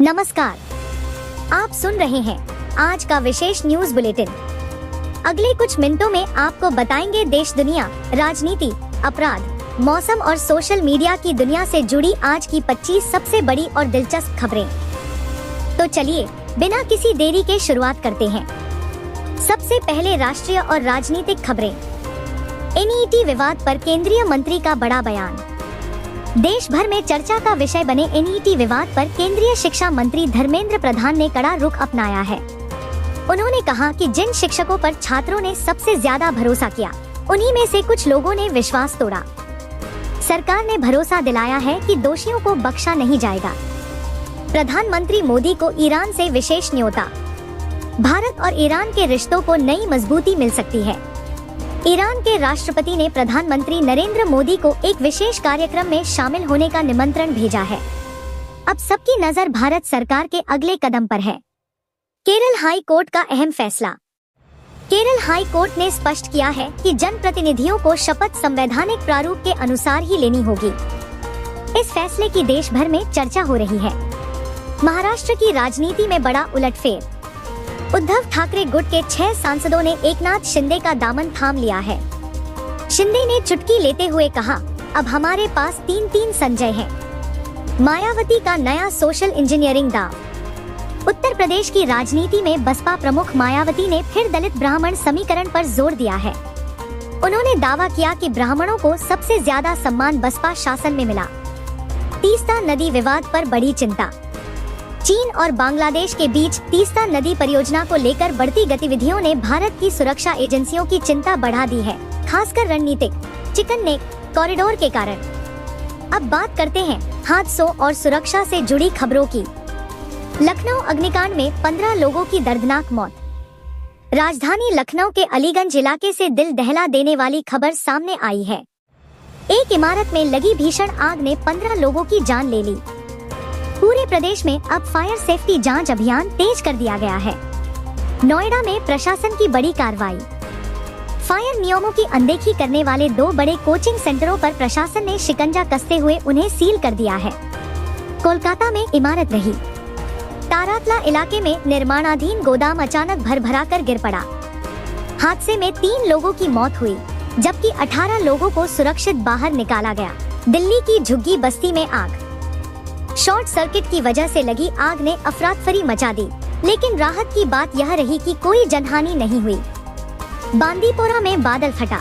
नमस्कार, आप सुन रहे हैं आज का विशेष न्यूज बुलेटिन। अगले कुछ मिनटों में आपको बताएंगे देश दुनिया, राजनीति, अपराध, मौसम और सोशल मीडिया की दुनिया से जुड़ी आज की 25 सबसे बड़ी और दिलचस्प खबरें। तो चलिए बिना किसी देरी के शुरुआत करते हैं। सबसे पहले राष्ट्रीय और राजनीतिक खबरें। एनईटी विवाद पर केंद्रीय मंत्री का बड़ा बयान। देश भर में चर्चा का विषय बने एनईटी विवाद पर केंद्रीय शिक्षा मंत्री धर्मेंद्र प्रधान ने कड़ा रुख अपनाया है। उन्होंने कहा कि जिन शिक्षकों पर छात्रों ने सबसे ज्यादा भरोसा किया, उन्हीं में से कुछ लोगों ने विश्वास तोड़ा। सरकार ने भरोसा दिलाया है कि दोषियों को बख्शा नहीं जाएगा। प्रधानमंत्री मोदी को ईरान से विशेष न्योता। भारत और ईरान के रिश्तों को नई मजबूती मिल सकती है। ईरान के राष्ट्रपति ने प्रधानमंत्री नरेंद्र मोदी को एक विशेष कार्यक्रम में शामिल होने का निमंत्रण भेजा है। अब सबकी नजर भारत सरकार के अगले कदम पर है। केरल हाई कोर्ट का अहम फैसला। केरल हाई कोर्ट ने स्पष्ट किया है कि जनप्रतिनिधियों को शपथ संवैधानिक प्रारूप के अनुसार ही लेनी होगी। इस फैसले की देश भर में चर्चा हो रही है। महाराष्ट्र की राजनीति में बड़ा उलटफेर। उद्धव ठाकरे गुट के 6 सांसदों ने एकनाथ शिंदे का दामन थाम लिया है। शिंदे ने चुटकी लेते हुए कहा, अब हमारे पास 3-3 संजय हैं। मायावती का नया सोशल इंजीनियरिंग दांव। उत्तर प्रदेश की राजनीति में बसपा प्रमुख मायावती ने फिर दलित ब्राह्मण समीकरण पर जोर दिया है। उन्होंने दावा किया कि ब्राह्मणों को सबसे ज्यादा सम्मान बसपा शासन में मिला। तीस्ता नदी विवाद पर बड़ी चिंता। चीन और बांग्लादेश के बीच तीस्ता नदी परियोजना को लेकर बढ़ती गतिविधियों ने भारत की सुरक्षा एजेंसियों की चिंता बढ़ा दी है, खासकर रणनीतिक चिकन नेक कॉरिडोर के कारण। अब बात करते हैं हादसों और सुरक्षा से जुड़ी खबरों की। लखनऊ अग्निकांड में 15 लोगों की दर्दनाक मौत। राजधानी लखनऊ के अलीगंज इलाके से दिल दहला देने वाली खबर सामने आई है। एक इमारत में लगी भीषण आग ने 15 लोगों की जान ले ली। पूरे प्रदेश में अब फायर सेफ्टी जांच अभियान तेज कर दिया गया है। नोएडा में प्रशासन की बड़ी कार्रवाई। फायर नियमों की अनदेखी करने वाले 2 बड़े कोचिंग सेंटरों पर प्रशासन ने शिकंजा कसते हुए उन्हें सील कर दिया है। कोलकाता में इमारत रही। तारातला इलाके में निर्माणाधीन गोदाम अचानक भरभरा कर गिर पड़ा। हादसे में 3 लोगों की मौत हुई, जबकि 18 लोगों को सुरक्षित बाहर निकाला गया। दिल्ली की झुग्गी बस्ती में आग। शॉर्ट सर्किट की वजह से लगी आग ने अफरातफरी मचा दी, लेकिन राहत की बात यह रही कि कोई जनहानि नहीं हुई। बांदीपोरा में बादल फटा।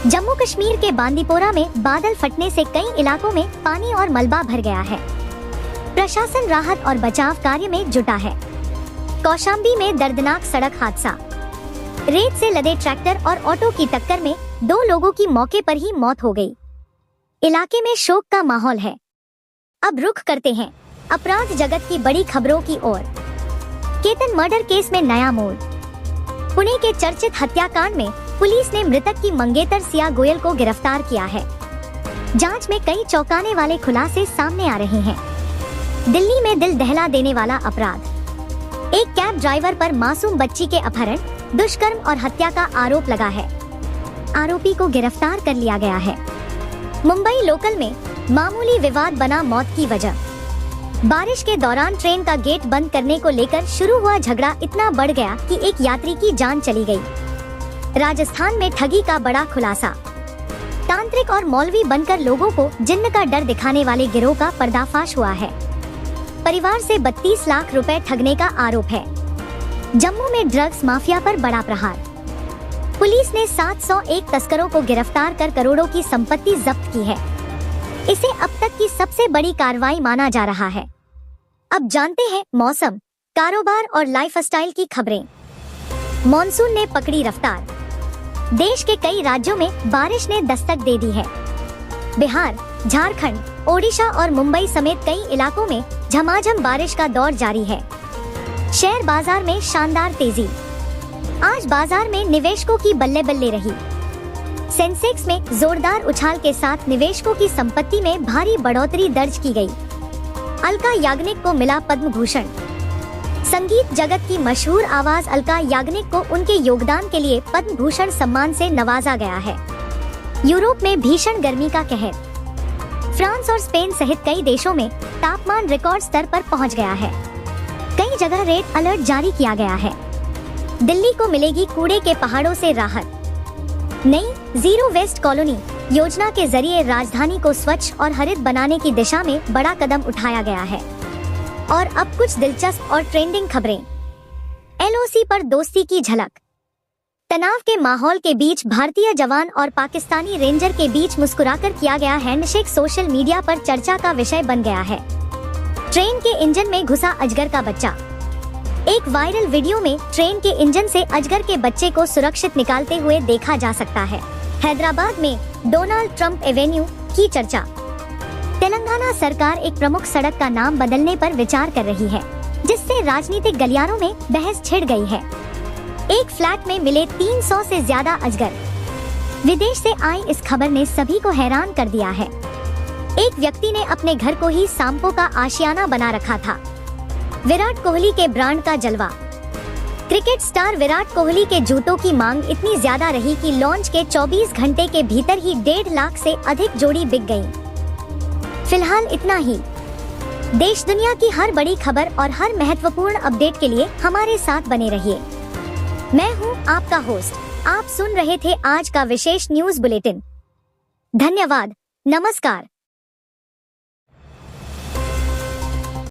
जम्मू कश्मीर के बांदीपोरा में बादल फटने से कई इलाकों में पानी और मलबा भर गया है। प्रशासन राहत और बचाव कार्य में जुटा है। कौशाम्बी में दर्दनाक सड़क हादसा। रेत से लदे ट्रैक्टर और ऑटो की टक्कर में 2 लोगों की मौके पर ही मौत हो गई। इलाके में शोक का माहौल है। अब रुख करते हैं अपराध जगत की बड़ी खबरों की ओर। केतन मर्डर केस में नया मोड़। पुणे के चर्चित हत्याकांड में पुलिस ने मृतक की मंगेतर सिया गोयल को गिरफ्तार किया है। जांच में कई चौंकाने वाले खुलासे सामने आ रहे हैं। दिल्ली में दिल दहला देने वाला अपराध। एक कैब ड्राइवर पर मासूम बच्ची के अपहरण, दुष्कर्म और हत्या का आरोप लगा है। आरोपी को गिरफ्तार कर लिया गया है। मुंबई लोकल में मामूली विवाद बना मौत की वजह। बारिश के दौरान ट्रेन का गेट बंद करने को लेकर शुरू हुआ झगड़ा इतना बढ़ गया कि एक यात्री की जान चली गई। राजस्थान में ठगी का बड़ा खुलासा। तांत्रिक और मौलवी बनकर लोगों को जिन्न का डर दिखाने वाले गिरोह का पर्दाफाश हुआ है। परिवार से 32 लाख रुपए ठगने का आरोप है। जम्मू में ड्रग्स माफिया पर बड़ा प्रहार। पुलिस ने 701 तस्करों को गिरफ्तार कर करोड़ों की संपत्ति जब्त की है। इसे अब तक की सबसे बड़ी कार्रवाई माना जा रहा है। अब जानते हैं मौसम, कारोबार और लाइफस्टाइल की खबरें। मॉनसून ने पकड़ी रफ्तार। देश के कई राज्यों में बारिश ने दस्तक दे दी है। बिहार, झारखंड, ओडिशा और मुंबई समेत कई इलाकों में झमाझम बारिश का दौर जारी है। शेयर बाजार में शानदार तेजी। आज बाजार में निवेशकों की बल्ले बल्ले रही। सेंसेक्स में जोरदार उछाल के साथ निवेशकों की संपत्ति में भारी बढ़ोतरी दर्ज की गई। अलका याग्निक को मिला पद्म भूषण। संगीत जगत की मशहूर आवाज अलका याग्निक को उनके योगदान के लिए पद्म भूषण सम्मान से नवाजा गया है। यूरोप में भीषण गर्मी का कहर। फ्रांस और स्पेन सहित कई देशों में तापमान रिकॉर्ड स्तर पर पहुंच गया है। कई जगह रेड अलर्ट जारी किया गया है। दिल्ली को मिलेगी कूड़े के पहाड़ों से राहत। नई जीरो वेस्ट कॉलोनी योजना के जरिए राजधानी को स्वच्छ और हरित बनाने की दिशा में बड़ा कदम उठाया गया है। और अब कुछ दिलचस्प और ट्रेंडिंग खबरें। एलओसी पर दोस्ती की झलक। तनाव के माहौल के बीच भारतीय जवान और पाकिस्तानी रेंजर के बीच मुस्कुराकर किया गया हैंडशेक सोशल मीडिया पर चर्चा का विषय बन गया है। ट्रेन के इंजन में घुसा अजगर का बच्चा। एक वायरल वीडियो में ट्रेन के इंजन से अजगर के बच्चे को सुरक्षित निकालते हुए देखा जा सकता है। हैदराबाद में डोनाल्ड ट्रंप एवेन्यू की चर्चा। तेलंगाना सरकार एक प्रमुख सड़क का नाम बदलने पर विचार कर रही है, जिससे राजनीतिक गलियारों में बहस छिड़ गई है। एक फ्लैट में मिले 300 से ज्यादा अजगर। विदेश से आई इस खबर ने सभी को हैरान कर दिया है। एक व्यक्ति ने अपने घर को ही सांपों का आशियाना बना रखा था। विराट कोहली के ब्रांड का जलवा। क्रिकेट स्टार विराट कोहली के जूतों की मांग इतनी ज्यादा रही कि लॉन्च के 24 घंटे के भीतर ही 1.5 लाख से अधिक जोड़ी बिक गयी। फिलहाल इतना ही। देश दुनिया की हर बड़ी खबर और हर महत्वपूर्ण अपडेट के लिए हमारे साथ बने रहिए। मैं हूं आपका होस्ट। आप सुन रहे थे आज का विशेष न्यूज बुलेटिन। धन्यवाद। नमस्कार।